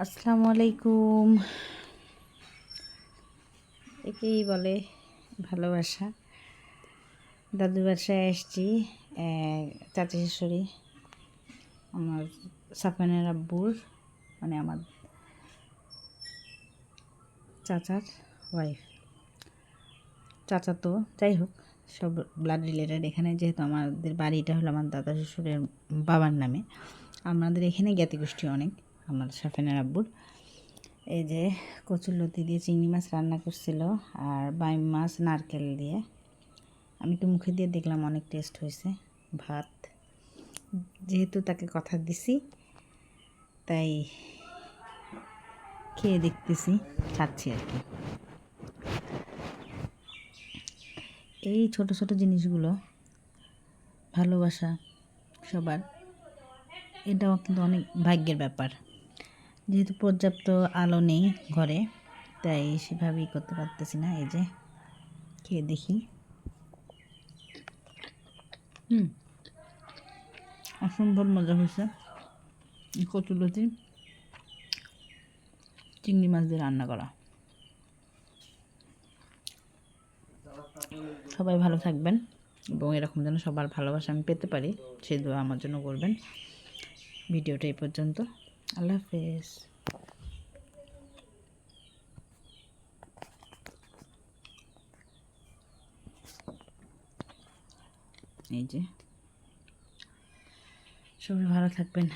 আসসালামু আলাইকুম। একেই বলে ভালোবাসা। দাদুর বাসায় এসেছি। চাচা শাশুড়ি আমার সাফানের আব্বুর, মানে আমার চাচার ওয়াইফ, চাচা তো যাই হোক সব ব্লাড রিলেটেড। এখানে যেহেতু আমাদের বাড়িটা হলো আমার দাদা শ্বশুরের বাবার নামে, আমাদের এখানে জ্ঞাতিগোষ্ঠী অনেক। আমার সাফানের আব্বুর এই যে কচুরলতি দিয়ে চিংড়ি মাছ রান্না করছিল, আর বাইম মাছ নারকেল দিয়ে। আমি তো মুখে দিয়ে দেখলাম অনেক টেস্ট হয়েছে। ভাত, যেহেতু তাকে কথা দিছি তাই খেয়ে দেখতেছি, খাচ্ছি আর কি। এই ছোট ছোট জিনিসগুলো ভালোবাসা সবার, এটাও কিন্তু অনেক ভাগ্যের ব্যাপার। যেহেতু পর্যাপ্ত আলো নেই ঘরে, তাই সেভাবেই করতে পারতেছি না। এই যে খেয়ে দেখি। অসম্ভব মজা হয়েছে। কচুলতি চিংড়ি মাছ দিয়ে রান্না করা। সবাই ভালো থাকবেন এবং এরকম যেন সবার ভালোবাসা আমি পেতে পারি, সেই দোয়া আমার জন্য করবেন। ভিডিওটা এই পর্যন্ত। আল্লাহ হাফেজ। এই যে সবাই ভালো থাকবেন।